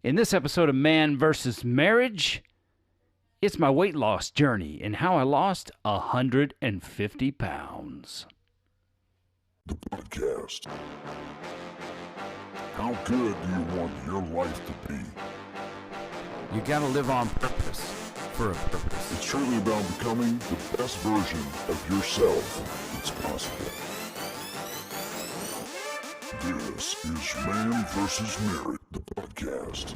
In this episode of Man vs. Marriage, it's my weight loss journey and how I lost 150 pounds. The podcast. How good do you want your life to be? You gotta live on purpose, for a purpose. It's truly about becoming the best version of yourself that's possible. This is Man vs. Marriage, the podcast.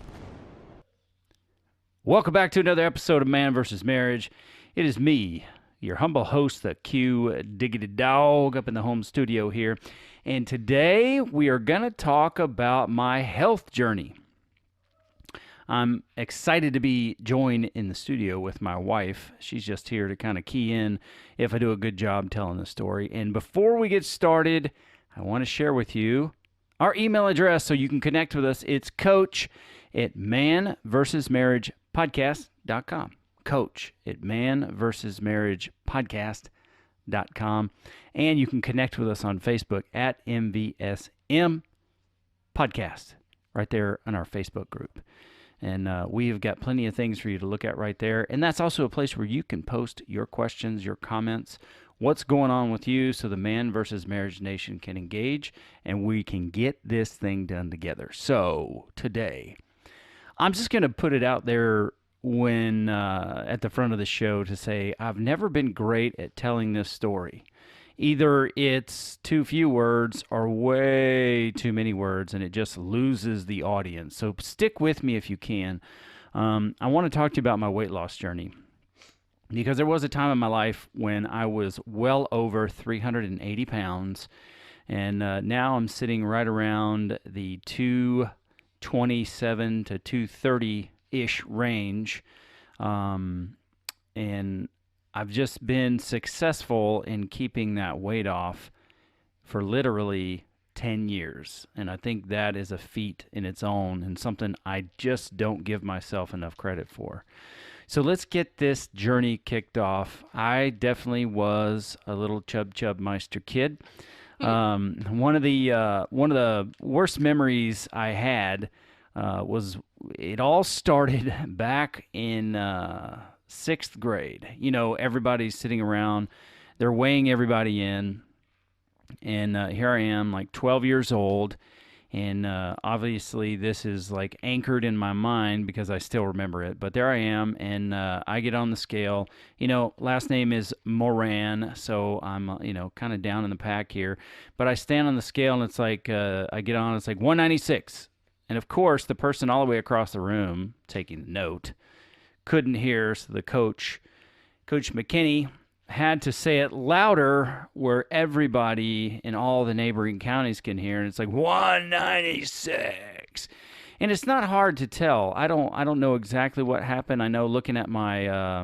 Welcome back to another episode of Man vs. Marriage. It is me, your humble host, the Q Diggity Dog, up in the home studio here. And today we are going to talk about my health journey. I'm excited to be joined in the studio with my wife. She's just here to kind of key in if I do a good job telling the story. And before we get started, I want to share with you our email address so you can connect with us. It's coach@manversusmarriagepodcast.com. coach@manversusmarriagepodcast.com. And you can connect with us on Facebook at MVSM Podcast, right there on our Facebook group. And we've got plenty of things for you to look at right there. And that's also a place where you can post your questions, your comments, what's going on with you, so the Man vs. Marriage Nation can engage and we can get this thing done together. So today, I'm just going to put it out there when at the front of the show to say I've never been great at telling this story. Either it's too few words or way too many words, and it just loses the audience. So stick with me if you can. I want to talk to you about my weight loss journey, because there was a time in my life when I was well over 380 pounds, and now I'm sitting right around the 227 to 230-ish range, and I've just been successful in keeping that weight off for literally 10 years, and I think that is a feat in its own and something I just don't give myself enough credit for. So let's get this journey kicked off. I definitely was a little chub meister kid. One of the worst memories I had was it all started back in sixth grade. You know, everybody's sitting around, they're weighing everybody in, and here I am, like 12 years old. And obviously this is like anchored in my mind because I still remember it. But there I am, and I get on the scale. You know, last name is Moran, so I'm, kind of down in the pack here. But I stand on the scale, and it's like, I get on, it's like 196. And of course, the person all the way across the room taking note couldn't hear, so the Coach McKinney, had to say it louder where everybody in all the neighboring counties can hear, and it's like 196. And it's not hard to tell. I don't know exactly what happened. I know looking at my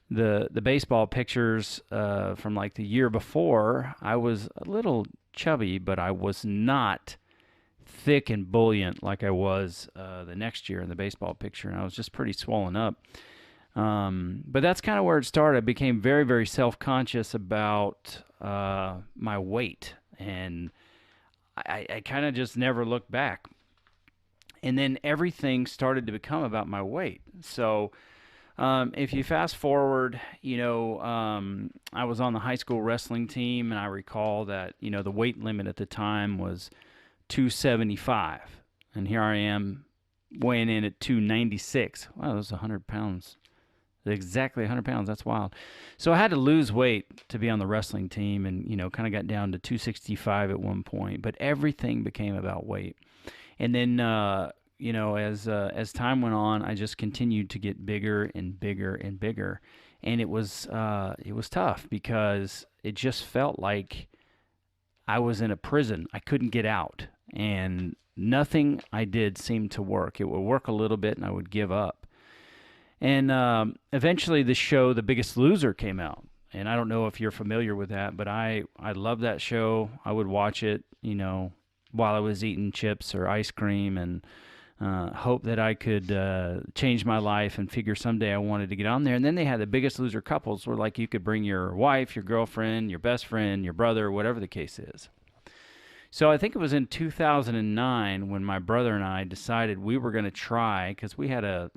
the baseball pictures from like the year before, I was a little chubby, but I was not thick and buoyant like I was the next year in the baseball picture, and I was just pretty swollen up. But that's kind of where it started. I became very, very self-conscious about my weight, and I kind of just never looked back. And then everything started to become about my weight. So if you fast forward, I was on the high school wrestling team, and I recall that, the weight limit at the time was 275. And here I am weighing in at 296. Wow, that was 100 pounds. Exactly 100 pounds. That's wild. So I had to lose weight to be on the wrestling team, and, kind of got down to 265 at one point. But everything became about weight. And then, as time went on, I just continued to get bigger and bigger and bigger. And it was tough because it just felt like I was in a prison. I couldn't get out. And nothing I did seemed to work. It would work a little bit, and I would give up. And eventually the show The Biggest Loser came out. And I don't know if you're familiar with that, but I love that show. I would watch it, while I was eating chips or ice cream, and hope that I could change my life and figure someday I wanted to get on there. And then they had The Biggest Loser couples, where like you could bring your wife, your girlfriend, your best friend, your brother, whatever the case is. So I think it was in 2009 when my brother and I decided we were going to try, because we had a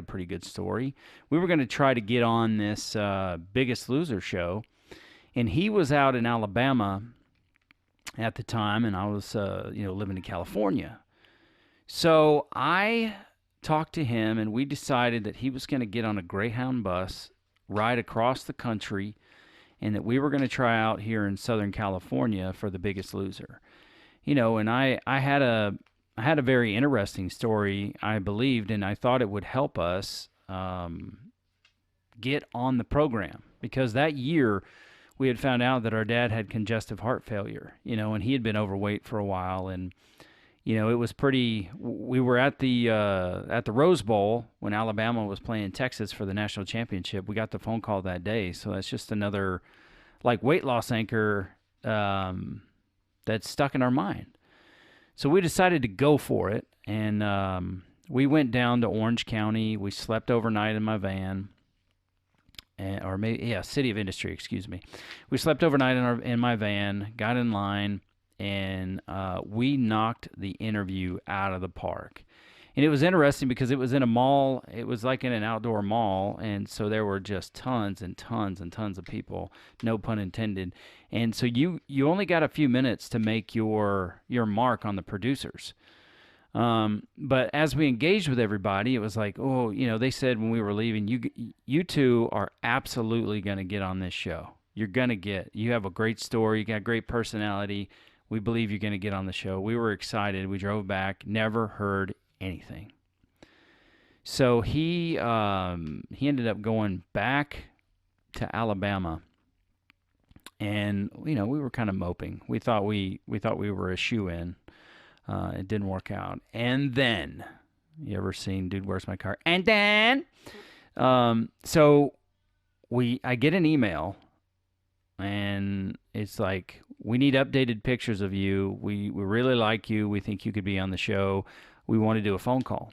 pretty good story. We were going to try to get on this Biggest Loser show, and he was out in Alabama at the time, and I was living in California. So I talked to him, and we decided that he was going to get on a Greyhound bus, ride across the country, and that we were going to try out here in Southern California for the Biggest Loser. And I had a very interesting story, I believed, and I thought it would help us get on the program, because that year we had found out that our dad had congestive heart failure, and he had been overweight for a while, and it was pretty. We were at the Rose Bowl when Alabama was playing Texas for the national championship. We got the phone call that day, so that's just another like weight loss anchor that's stuck in our mind. So we decided to go for it, and we went down to Orange County. We slept overnight in my van, City of Industry, excuse me. We slept overnight in my van, got in line, and we knocked the interview out of the park. And it was interesting because it was in a mall. It was like in an outdoor mall, and so there were just tons and tons and tons of people, no pun intended. And so you only got a few minutes to make your mark on the producers. But as we engaged with everybody, it was like, they said when we were leaving, you two are absolutely going to get on this show. You have a great story, you got a great personality. We believe you're going to get on the show. We were excited. We drove back, never heard anything. So he ended up going back to Alabama, and we were kind of moping. We thought we were a shoo-in. It didn't work out. And then, you ever seen Dude, Where's My Car? And then, so I get an email, and it's like, we need updated pictures of you. We really like you. We think you could be on the show. We want to do a phone call.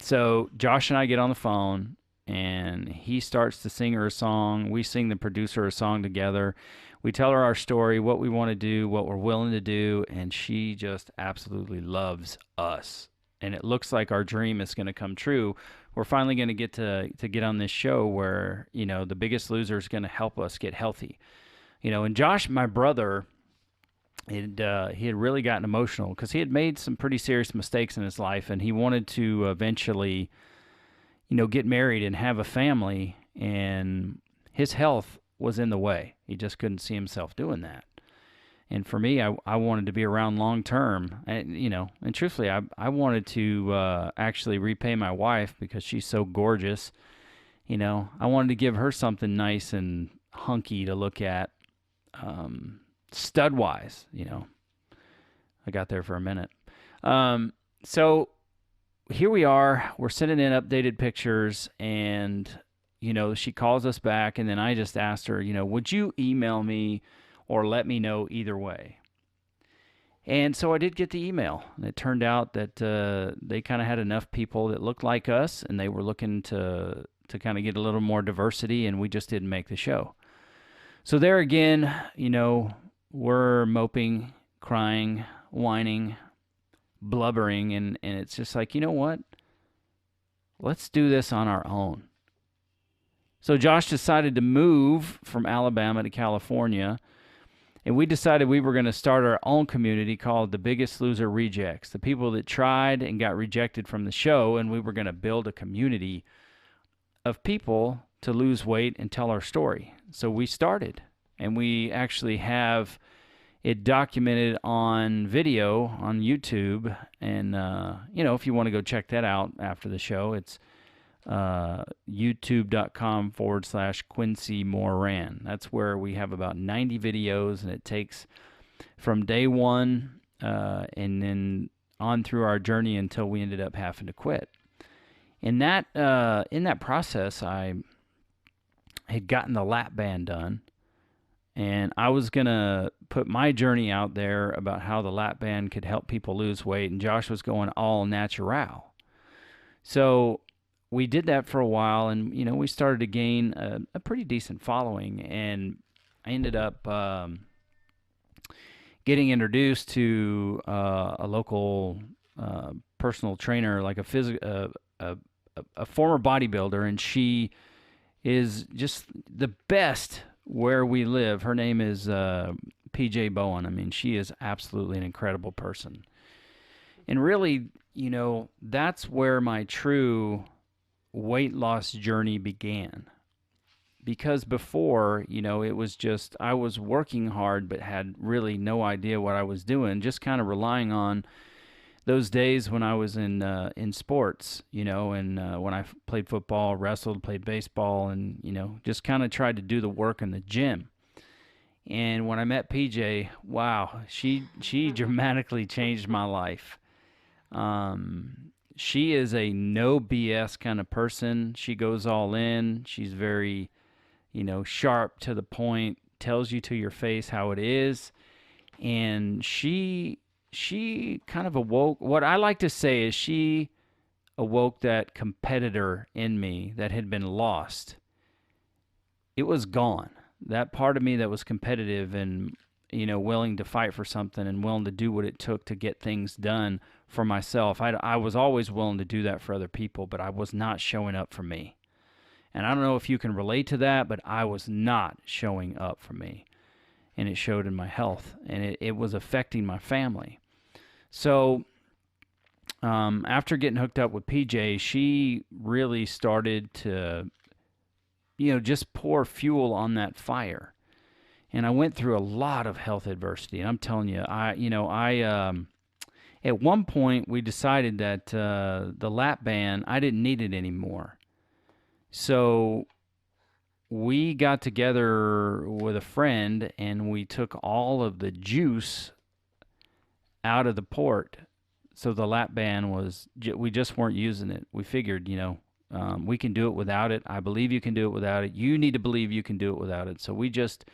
So Josh and I get on the phone, and he starts to sing her a song. We sing the producer a song together. We tell her our story, what we want to do, what we're willing to do, and she just absolutely loves us. And it looks like our dream is going to come true. We're finally going to get on this show where, the Biggest Loser is going to help us get healthy. And Josh, my brother, he had really gotten emotional because he had made some pretty serious mistakes in his life, and he wanted to eventually, get married and have a family, and his health was in the way. He just couldn't see himself doing that. And for me, I wanted to be around long term, and truthfully, I wanted to actually repay my wife because she's so gorgeous. I wanted to give her something nice and hunky to look at. Stud wise, I got there for a minute. So here we are, we're sending in updated pictures, and, she calls us back, and then I just asked her, would you email me or let me know either way? And so I did get the email, and it turned out that they kind of had enough people that looked like us, and they were looking to kind of get a little more diversity, and we just didn't make the show. So there again, we're moping, crying, whining, blubbering, and it's just like, you know what? Let's do this on our own. So Josh decided to move from Alabama to California, and we decided we were going to start our own community called the Biggest Loser Rejects, the people that tried and got rejected from the show, and we were going to build a community of people to lose weight and tell our story. So we started, and we actually have it documented on video on YouTube. And, if you want to go check that out after the show, it's youtube.com/Quincy Moran. That's where we have about 90 videos, and it takes from day one and then on through our journey until we ended up having to quit. In that process, I had gotten the lap band done, and I was going to put my journey out there about how the lap band could help people lose weight, and Josh was going all natural. So we did that for a while, and, we started to gain a pretty decent following, and I ended up getting introduced to a local personal trainer, like a former bodybuilder, and she is just the best where we live. Her name is PJ Bowen. I mean, she is absolutely an incredible person. And really, that's where my true weight loss journey began. Because before, it was just, I was working hard but had really no idea what I was doing, just kind of relying on those days when I was in sports, and when I played football, wrestled, played baseball, and, just kind of tried to do the work in the gym. And when I met PJ, wow, she dramatically changed my life. She is a no BS kind of person. She goes all in. She's very, sharp to the point, tells you to your face how it is. And she kind of awoke, what I like to say is she awoke that competitor in me that had been lost. It was gone. That part of me that was competitive and, willing to fight for something and willing to do what it took to get things done for myself. I was always willing to do that for other people, but I was not showing up for me. And I don't know if you can relate to that, but I was not showing up for me. And it showed in my health, and it was affecting my family. So after getting hooked up with PJ, she really started to, just pour fuel on that fire. And I went through a lot of health adversity. And I'm telling you, at one point we decided that the lap band, I didn't need it anymore. So we got together with a friend and we took all of the juice out of the port. So the lap band we just weren't using it. We figured, we can do it without it. I believe you can do it without it. You need to believe you can do it without it. So we just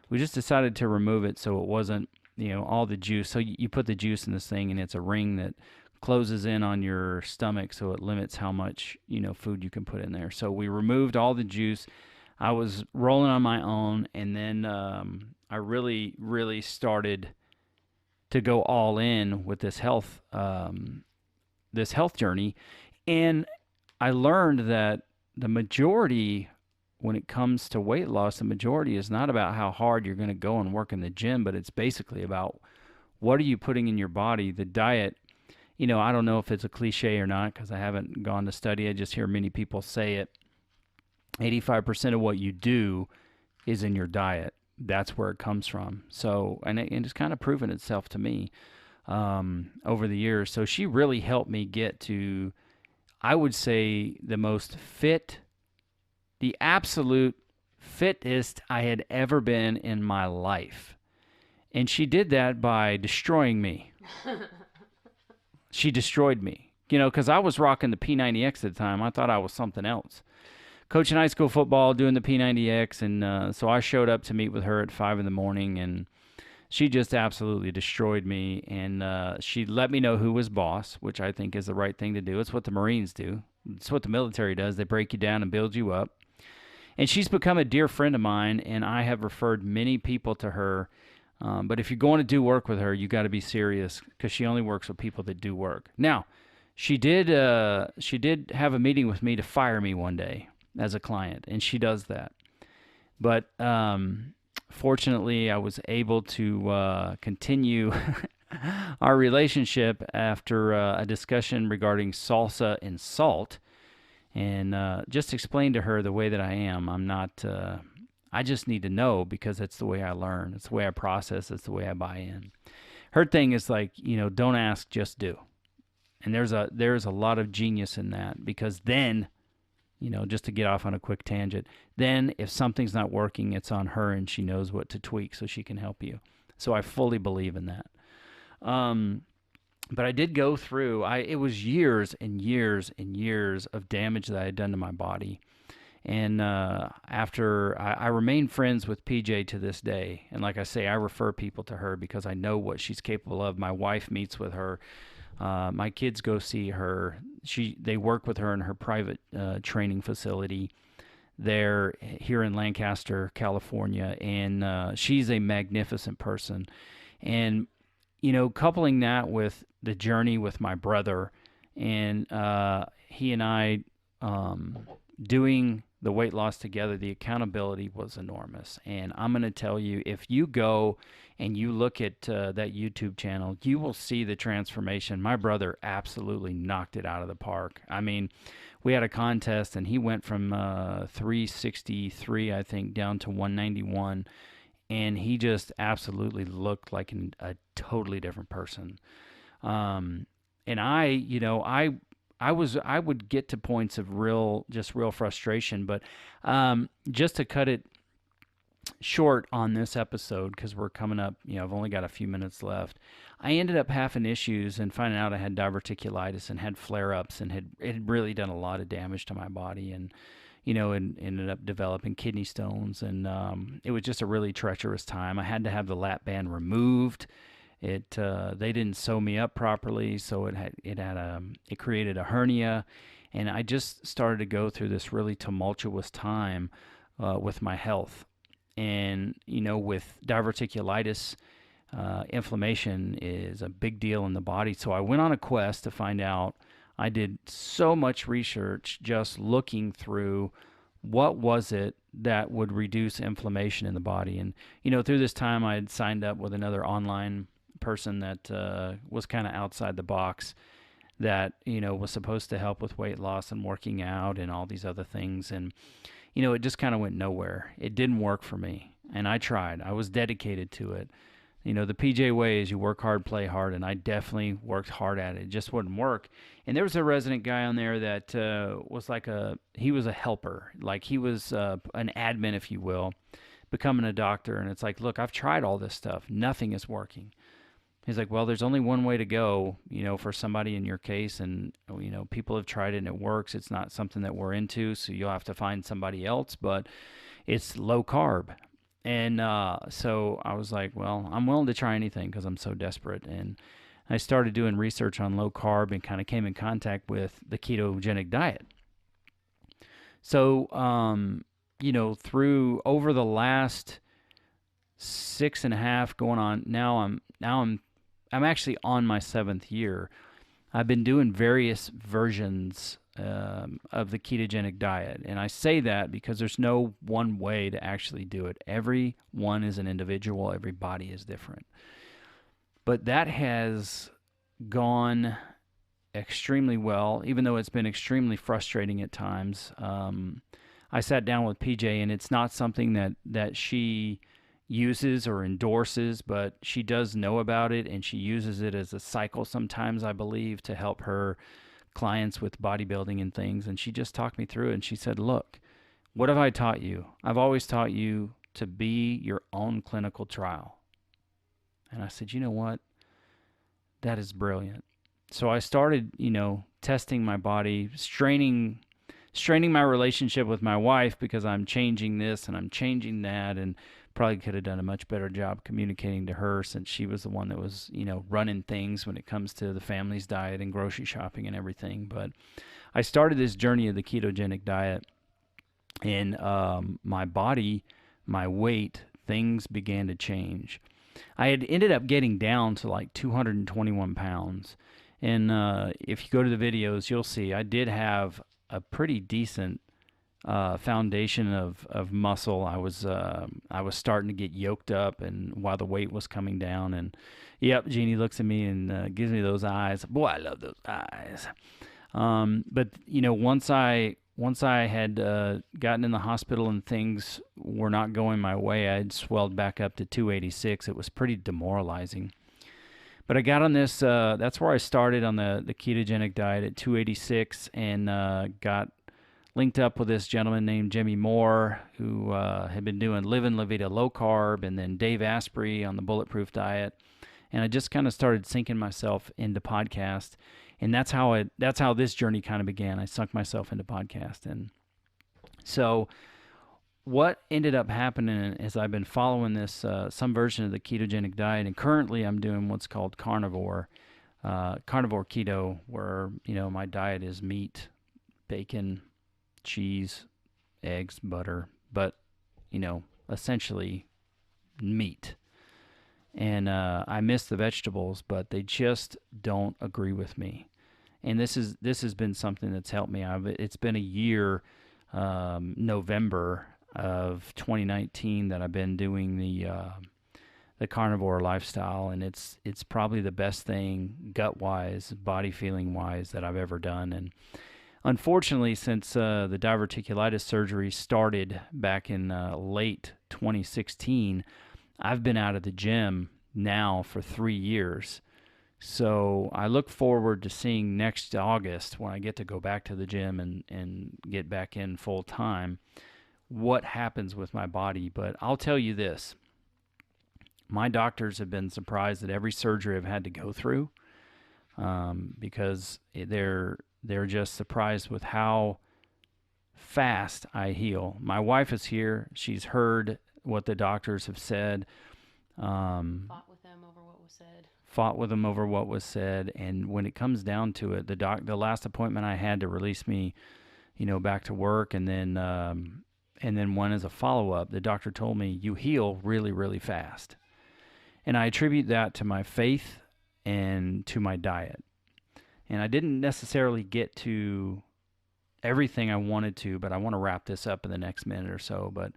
decided to remove it so it wasn't, all the juice. So you put the juice in this thing and it's a ring that closes in on your stomach, so it limits how much, food you can put in there. So we removed all the juice. I was rolling on my own, and then I really, really started to go all in with this health journey. And I learned that the majority, when it comes to weight loss, the majority is not about how hard you're going to go and work in the gym, but it's basically about what are you putting in your body. The diet, I don't know if it's a cliche or not because I haven't gone to study. I just hear many people say it. 85% of what you do is in your diet. That's where it comes from. So, and it's kind of proven itself to me over the years. So she really helped me get to, I would say, the absolute fittest I had ever been in my life. And she did that by destroying me. She destroyed me, because I was rocking the P90X at the time. I thought I was something else. Coaching high school football, doing the P90X, and so I showed up to meet with her at 5 a.m, and she just absolutely destroyed me. And she let me know who was boss, which I think is the right thing to do. It's what the Marines do. It's what the military does. They break you down and build you up. And she's become a dear friend of mine, and I have referred many people to her. But if you're going to do work with her, you got to be serious because she only works with people that do work. Now, she did have a meeting with me to fire me one day as a client, and she does that. But fortunately, I was able to continue our relationship after a discussion regarding salsa and salt, and just explain to her the way that I am. I'm not. I just need to know because it's the way I learn. It's the way I process. It's the way I buy in. Her thing is like, don't ask, just do. And there's a lot of genius in that because then, just to get off on a quick tangent, then if something's not working, it's on her and she knows what to tweak so she can help you. So I fully believe in that. But I did go through, it was years and years and years of damage that I had done to my body. And after I remain friends with PJ to this day, and like I say, I refer people to her because I know what she's capable of. My wife meets with her. My kids go see her. They work with her in her private training facility. there here in Lancaster, California, and she's a magnificent person. And coupling that with the journey with my brother, and he and I doing the weight loss together, the accountability was enormous. And I'm going to tell you, if you go and you look at that YouTube channel, you will see the transformation. My brother absolutely knocked it out of the park. I mean, we had a contest, and he went from 363, I think, down to 191. And he just absolutely looked like a totally different person. And I would get to points of real frustration, but just to cut it short on this episode, because we're coming up, I've only got a few minutes left. I ended up having issues and finding out I had diverticulitis and had flare-ups, and it had really done a lot of damage to my body, and and ended up developing kidney stones, and it was just a really treacherous time. I had to have the lap band removed. They didn't sew me up properly, so it created a hernia, and I just started to go through this really tumultuous time with my health. And with diverticulitis, inflammation is a big deal in the body. So I went on a quest to find out. I did so much research just looking through what was it that would reduce inflammation in the body. And through this time, I had signed up with another online person that was kind of outside the box, that was supposed to help with weight loss and working out and all these other things. And it just kind of went nowhere. It didn't work for me, and I tried. I was dedicated to it. The PJ way is you work hard, play hard, and I definitely worked hard at it. It just wouldn't work. And there was a resident guy on there that was he was a helper, like he was an admin, if you will, becoming a doctor. And it's like, look, I've tried all this stuff. Nothing is working. He's like, well, there's only one way to go, for somebody in your case. And, people have tried it and it works. It's not something that we're into, so you'll have to find somebody else, but it's low carb. And so I was like, well, I'm willing to try anything because I'm so desperate. And I started doing research on low carb and kind of came in contact with the ketogenic diet. So, through over the last 6.5 going on, now I'm actually on my 7th year. I've been doing various versions of the ketogenic diet. And I say that because there's no one way to actually do it. Every one is an individual. Every body is different. But that has gone extremely well, even though it's been extremely frustrating at times. I sat down with PJ, and it's not something that she uses or endorses, but she does know about it, and she uses it as a cycle sometimes, I believe, to help her clients with bodybuilding and things. And she just talked me through it, and she said, look, what have I taught you? I've always taught you to be your own clinical trial. And I said, you know what? That is brilliant. So I started, testing my body, straining my relationship with my wife, because I'm changing this and I'm changing that, and probably could have done a much better job communicating to her, since she was the one that was, running things when it comes to the family's diet and grocery shopping and everything. But I started this journey of the ketogenic diet, and my body, my weight, things began to change. I had ended up getting down to like 221 pounds. And if you go to the videos, you'll see I did have a pretty decent foundation of muscle. I was starting to get yoked up, and while the weight was coming down. And yep, Jeannie looks at me and gives me those eyes. Boy, I love those eyes. But once I had gotten in the hospital and things were not going my way, I had swelled back up to 286. It was pretty demoralizing. But I got on this, that's where I started on the ketogenic diet at 286, and got linked up with this gentleman named Jeanne Moran, who had been doing Livin' La Vida low carb, and then Dave Asprey on the Bulletproof diet. And I just kind of started sinking myself into podcast. And that's how this journey kind of began. I sunk myself into podcast. And so what ended up happening is I've been following this, some version of the ketogenic diet, and currently I'm doing what's called carnivore keto, where, my diet is meat, bacon, cheese, eggs, butter, but, essentially meat. And I miss the vegetables, but they just don't agree with me. And this has been something that's helped me. It's been a year, November of 2019, that I've been doing the carnivore lifestyle, and it's probably the best thing gut wise, body feeling wise, that I've ever done. And unfortunately, since the diverticulitis surgery started back in late 2016, I've been out of the gym now for 3 years. So I look forward to seeing next August, when I get to go back to the gym and get back in full time, what happens with my body. But I'll tell you this. My doctors have been surprised at every surgery I've had to go through, because they're just surprised with how fast I heal. My wife is here. She's heard what the doctors have said. Fought with them over what was said. And when it comes down to it, the last appointment I had to release me, back to work, and then one as a follow-up, the doctor told me, you heal really, really fast. And I attribute that to my faith and to my diet. And I didn't necessarily get to everything I wanted to, but I want to wrap this up in the next minute or so. But,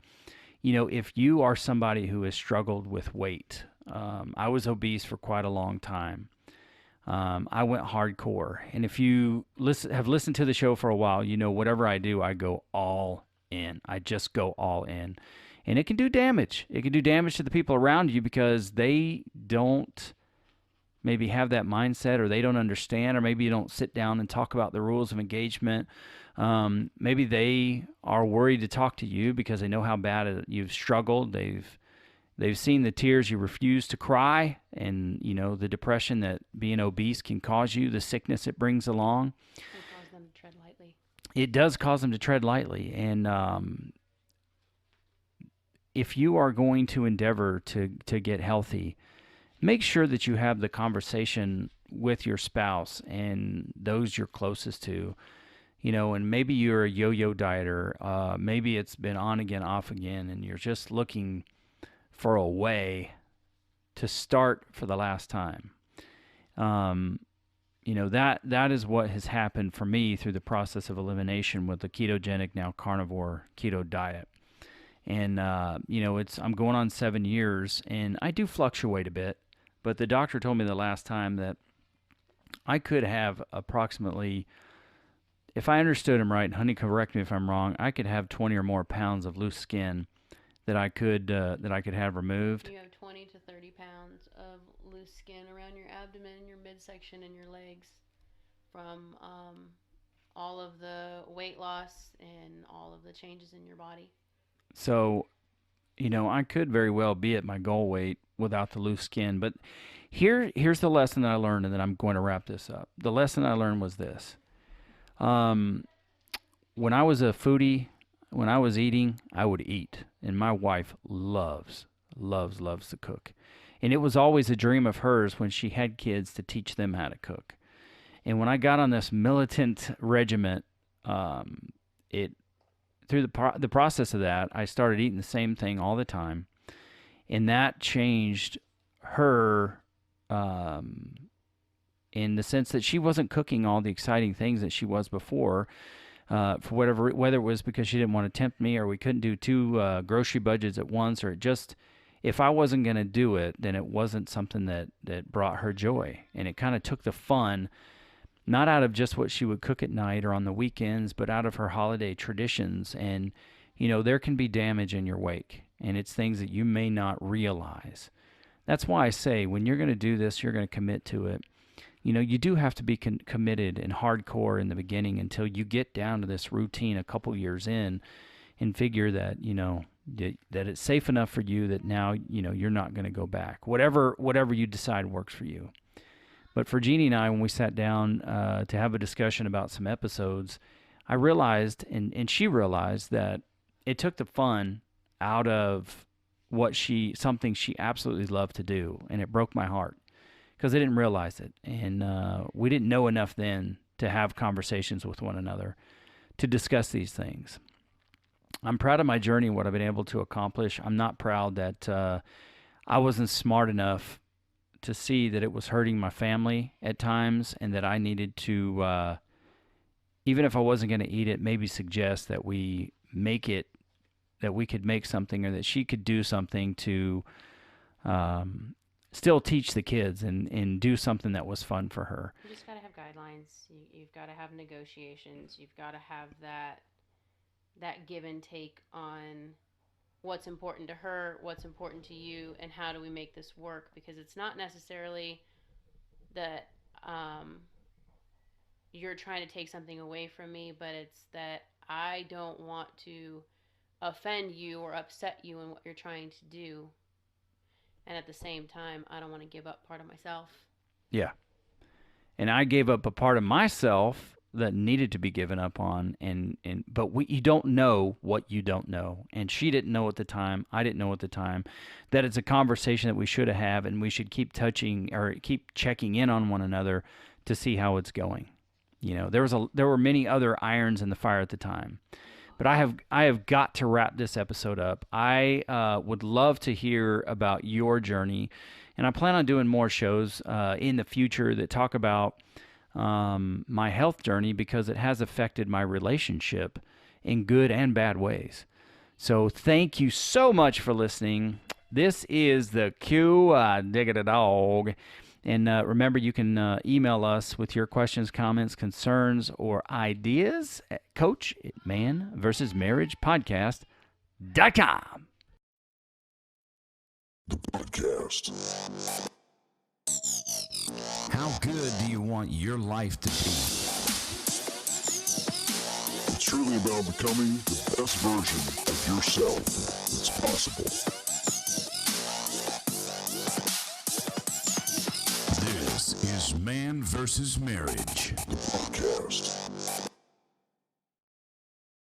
if you are somebody who has struggled with weight, I was obese for quite a long time. I went hardcore. And if you have listened to the show for a while, whatever I do, I go all in. I just go all in. And it can do damage. It can do damage to the people around you because they don't maybe have that mindset, or they don't understand, or maybe you don't sit down and talk about the rules of engagement. Maybe they are worried to talk to you because they know how bad you've struggled. They've seen the tears you refuse to cry, and the depression that being obese can cause you, the sickness it brings along. It causes them to tread lightly. It does cause them to tread lightly. And if you are going to endeavor to get healthy, make sure that you have the conversation with your spouse and those you're closest to, and maybe you're a yo-yo dieter. Maybe it's been on again, off again, and you're just looking for a way to start for the last time. That is what has happened for me through the process of elimination with the ketogenic, now carnivore keto diet. And, I'm going on 7 years, and I do fluctuate a bit, but the doctor told me the last time that I could have approximately, if I understood him right, and honey, correct me if I'm wrong, I could have 20 or more pounds of loose skin that I could have removed. You have 20 to 30 pounds of loose skin around your abdomen, your midsection, and your legs from all of the weight loss and all of the changes in your body. So, I could very well be at my goal weight without the loose skin. But here's the lesson that I learned, and then I'm going to wrap this up. The lesson I learned was this. When I was a foodie, when I was eating, I would eat. And my wife loves to cook. And it was always a dream of hers when she had kids to teach them how to cook. And when I got on this militant regiment, through the process of that, I started eating the same thing all the time. And that changed her in the sense that she wasn't cooking all the exciting things that she was before, for whether it was because she didn't want to tempt me, or we couldn't do two grocery budgets at once, or if I wasn't going to do it, then it wasn't something that brought her joy. And it kind of took the fun, not out of just what she would cook at night or on the weekends, but out of her holiday traditions. And, there can be damage in your wake, and it's things that you may not realize. That's why I say, when you're going to do this, you're going to commit to it. You do have to be committed and hardcore in the beginning until you get down to this routine a couple years in and figure that, that it's safe enough for you that now, you're not going to go back. Whatever you decide works for you. But for Jeannie and I, when we sat down to have a discussion about some episodes, I realized, and she realized, that it took the fun out of something she absolutely loved to do, and it broke my heart because I didn't realize it, and we didn't know enough then to have conversations with one another to discuss these things. I'm proud of my journey, what I've been able to accomplish. I'm not proud that I wasn't smart enough to see that it was hurting my family at times, and that I needed to, even if I wasn't going to eat it, maybe suggest that we make it, that we could make something, or that she could do something to still teach the kids and do something that was fun for her. You just got to have guidelines. You've got to have negotiations. You've got to have that give and take on what's important to her, what's important to you, and how do we make this work? Because it's not necessarily that you're trying to take something away from me, but it's that I don't want to offend you or upset you in what you're trying to do. And at the same time, I don't want to give up part of myself. Yeah. And I gave up a part of myself that needed to be given up on, but you don't know what you don't know. And she didn't know at the time, I didn't know at the time, that it's a conversation that we should have, and we should keep checking in on one another to see how it's going. You know, there were many other irons in the fire at the time. But I have got to wrap this episode up. I would love to hear about your journey, and I plan on doing more shows in the future that talk about my health journey, because it has affected my relationship in good and bad ways. So thank you so much for listening. This is the Q Dig It Dog. And remember, you can email us with your questions, comments, concerns, or ideas at coach@manvsmarriagepodcast.com. The podcast. How good do you want your life to be? It's truly about becoming the best version of yourself that's possible. This is Man vs. Marriage. The podcast.